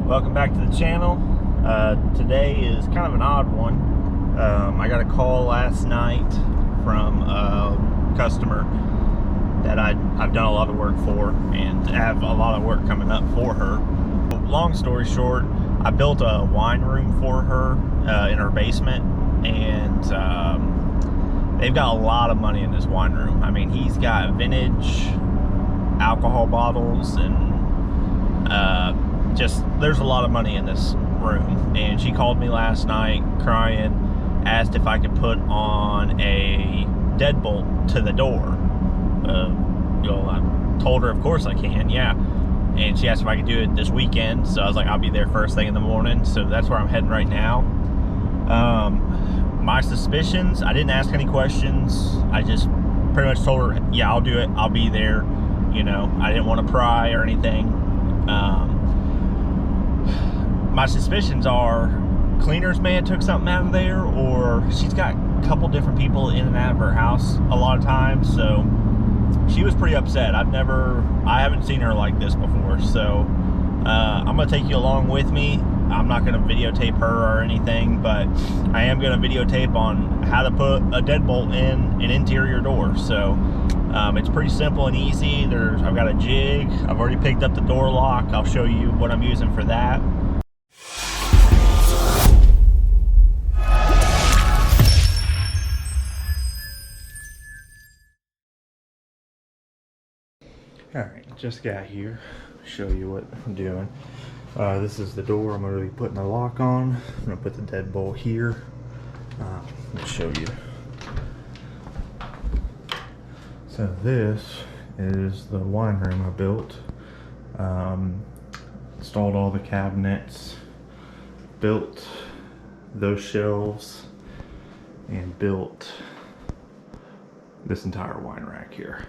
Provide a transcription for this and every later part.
Welcome back to the channel. Today is kind of an odd one. I got a call last night from a customer that I've done a lot of work for and have a lot of work coming up for her. Long story short, I built a wine room for her in her basement, and they've got a lot of money in this wine room. I mean, he's got vintage alcohol bottles and just there's a lot of money in this room. And she called me last night crying, asked if I could put on a deadbolt to the door. I told her of course I can, yeah. And she asked if I could do it this weekend, so I was like, I'll be there first thing in the morning. So that's where I'm heading right now. My suspicions, I didn't ask any questions. I just pretty much told her, yeah, I'll do it, I'll be there. You know, I didn't want to pry or anything. My suspicions are cleaners may have took something out of there, or she's got a couple different people in and out of her house a lot of times, so she was pretty upset. I haven't seen her like this before, so I'm gonna take you along with me. I'm not gonna videotape her or anything, but I am gonna videotape on how to put a deadbolt in an interior door. So it's pretty simple and easy. I've got a jig. I've already picked up the door lock. I'll show you what I'm using for that. Alright, just got here. Show you what I'm doing. This is the door I'm going to be putting the lock on. I'm going to put the deadbolt here. Let me show you. So this is the wine room I built. Installed all the cabinets, built those shelves, and built this entire wine rack here.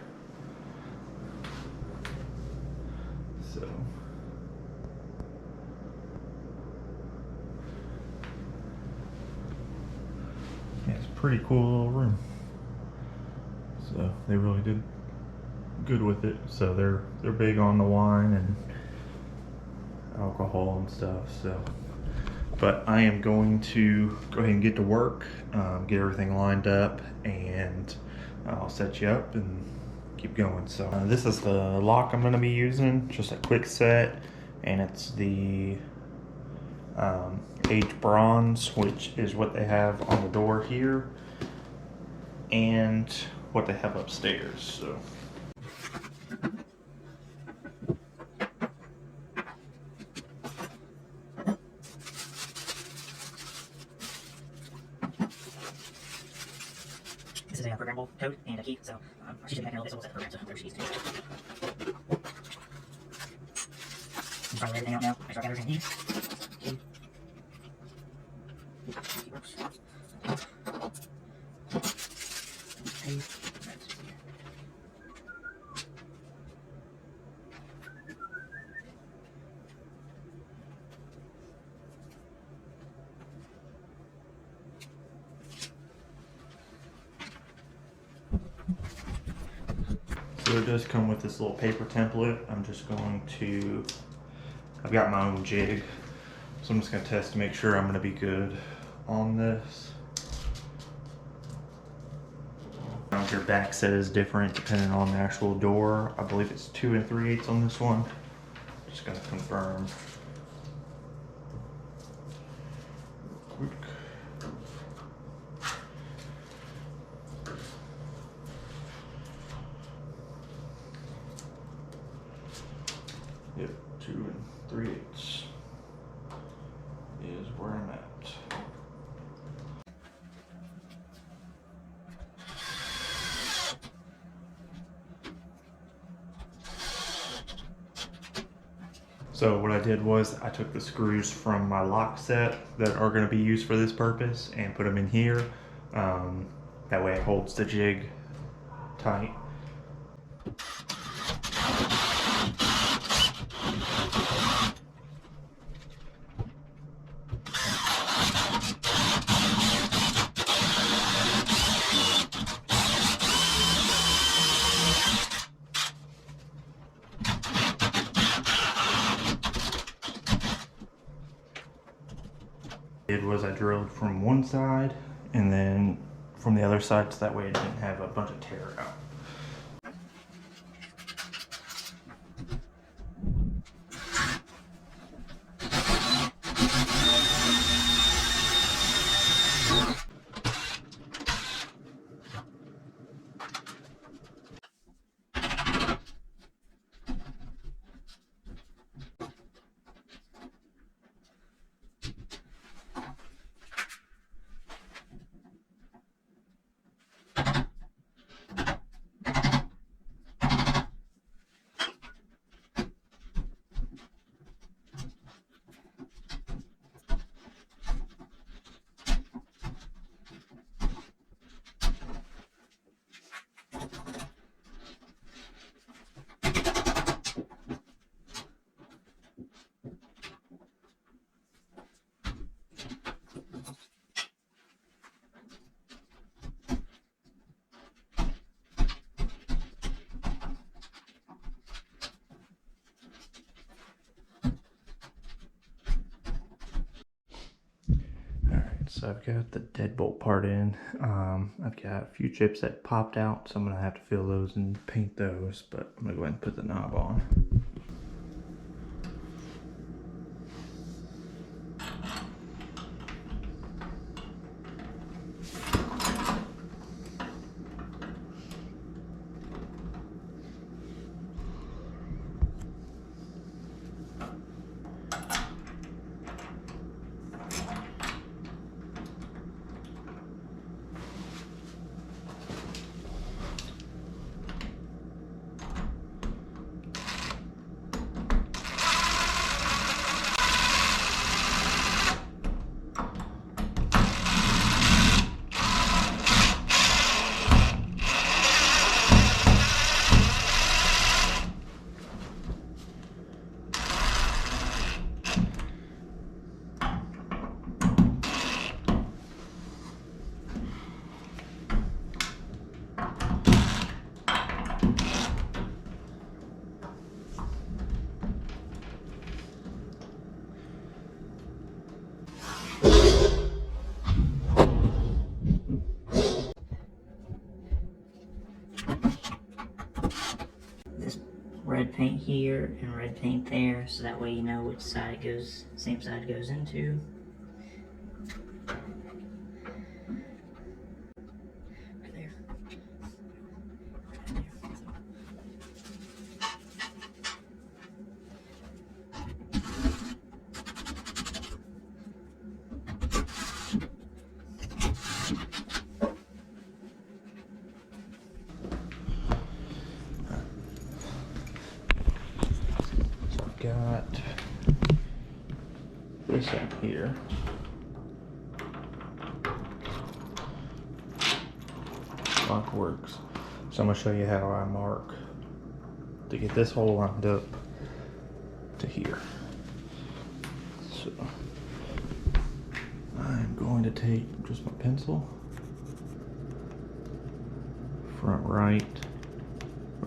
So yeah, it's a pretty cool little room. So they really did good with it. So they're big on the wine and alcohol and stuff. So, but I am going to go ahead and get to work, get everything lined up, and I'll set you up and keep going. So this is the lock I'm going to be using, just a Kwikset, and it's the aged bronze, which is what they have on the door here and what they have upstairs. So this is a programmable code and a key, so she should be back in a little bit, so we'll set the program to where she needs to be. I'm trying to lay everything out now, make sure I got everything I need. Key works. Okay. So it does come with this little paper template. I've got my own jig, so I'm just going to test to make sure I'm going to be good on this. Your back set is different depending on the actual door. I believe it's 2 3/8 on this one. Just going to confirm. Quick. Yep, 2 3/8 is where I'm at. So what I did was I took the screws from my lock set that are going to be used for this purpose and put them in here. That way it holds the jig tight. Did was I drilled from one side and then from the other side, so that way it didn't have a bunch of tear out. So I've got the deadbolt part in. I've got a few chips that popped out, so I'm gonna have to fill those and paint those, but I'm gonna go ahead and put the knob on. Red paint here and red paint there, so that way you know which side it goes, same side it goes into. Right there. Got this up here. Lock works. So I'm gonna show you how I mark to get this hole lined up to here. So I'm going to take just my pencil, front right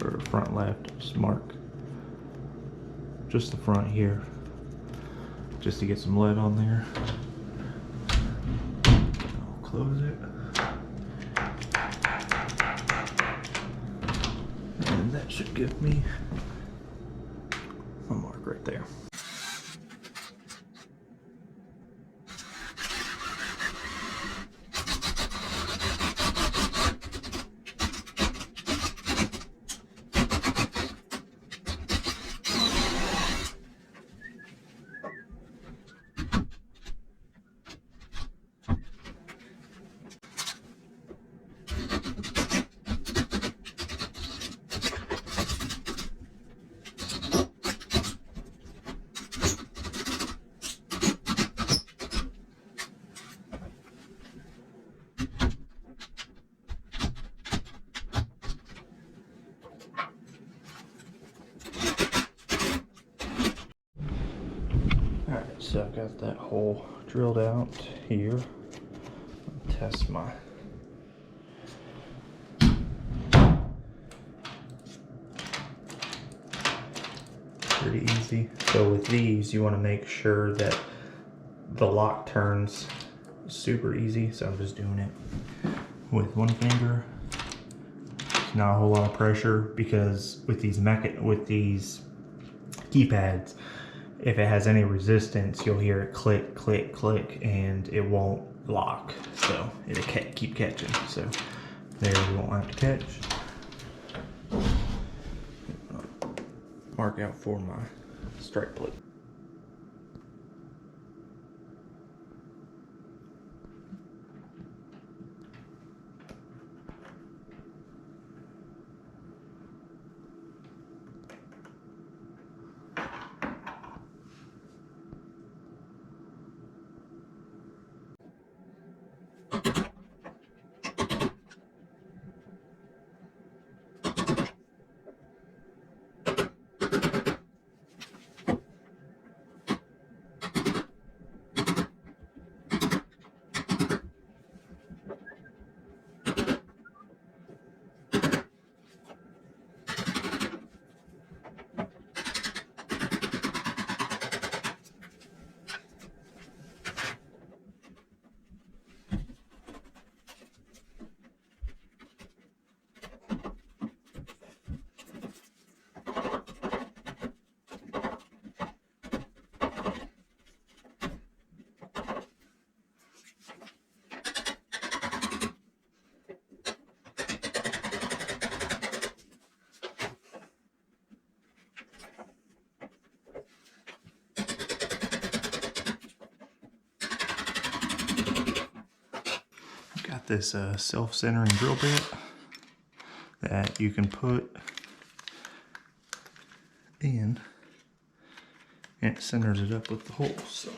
or front left, just mark just the front here, just to get some lead on there. I'll close it. And that should give me a mark right there. Alright, so I've got that hole drilled out here. I'll test my pretty easy. So with these, you want to make sure that the lock turns super easy, so I'm just doing it with one finger. It's not a whole lot of pressure because with these keypads, if it has any resistance, you'll hear it click, click, click, and it won't lock. So it'll keep catching. So there, you won't have to catch. Mark out for my strike plate. Got this self-centering drill bit that you can put in, and it centers it up with the holes. So.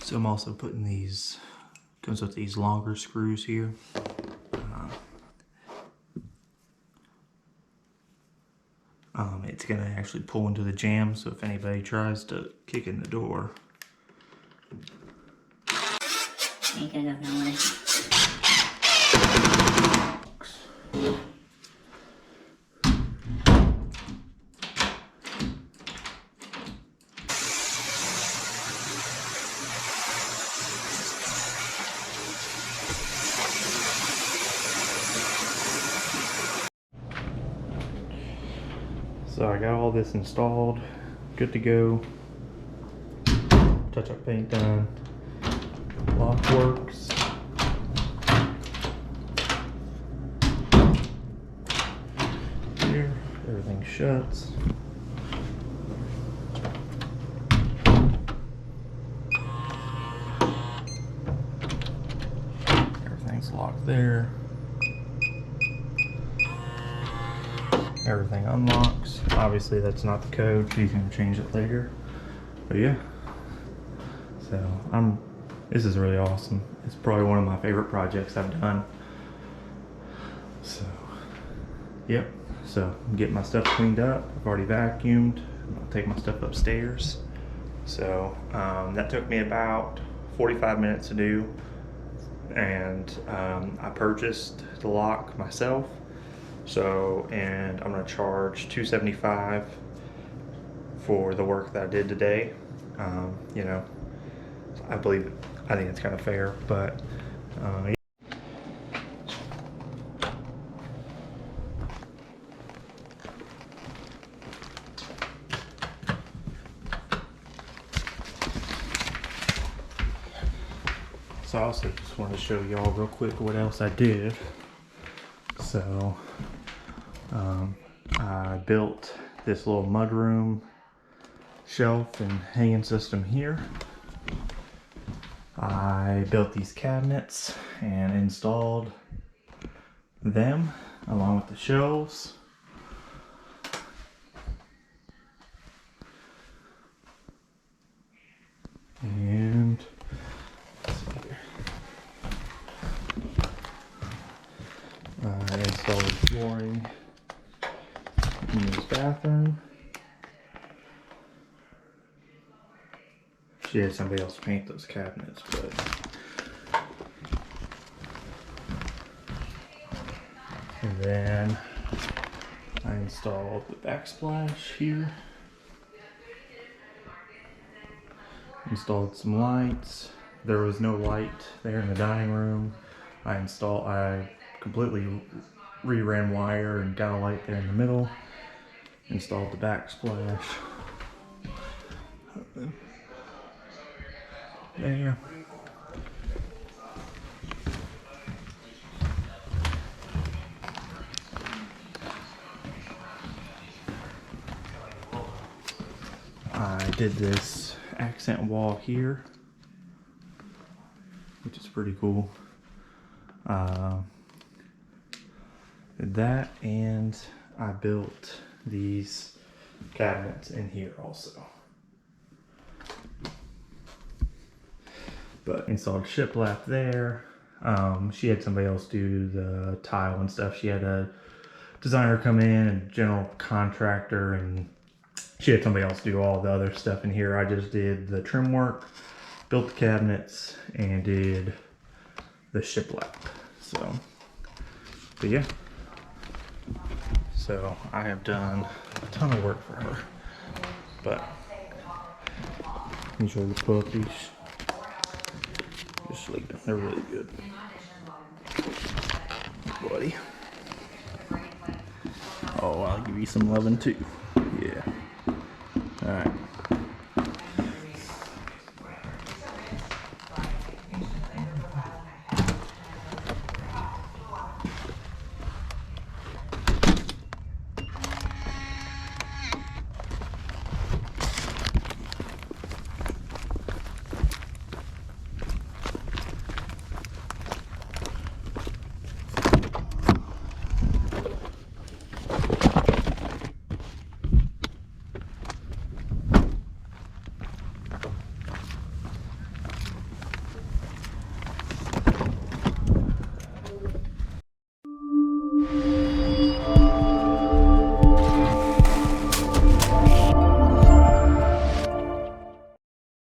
So I'm also putting these, comes with these longer screws here. It's gonna actually pull into the jamb, so if anybody tries to kick in the door. Ain't gonna go nowhere. So I got all this installed, good to go. Touch-up paint done. Lock works. Here, everything shuts. Everything's locked there. Everything unlocks. Obviously that's not the code, so you can change it later. But yeah. So this is really awesome. It's probably one of my favorite projects I've done. So yep. So get my stuff cleaned up. I've already vacuumed. I'll take my stuff upstairs. So that took me about 45 minutes to do. And I purchased the lock myself. So, and I'm gonna charge $275 for the work that I did today. You know, I think it's kind of fair, but so I also just wanted to show y'all real quick what else I did. So I built this little mudroom shelf and hanging system here. I built these cabinets and installed them along with the shelves. And let's see here. She had somebody else paint those cabinets, but and then I installed the backsplash here. Installed some lights. There was no light there in the dining room. I completely reran wire and got a light there in the middle. Installed the backsplash. There. I did this accent wall here, which is pretty cool. Did that, and I built these cabinets in here also. But installed shiplap there. She had somebody else do the tile and stuff. She had a designer come in, and general contractor, and she had somebody else do all the other stuff in here. I just did the trim work, built the cabinets, and did the shiplap. So, but yeah. So I have done a ton of work for her. But these are the puppies. Just sleeping. They're really good. Buddy. Oh, I'll give you some loving too. Yeah. Alright.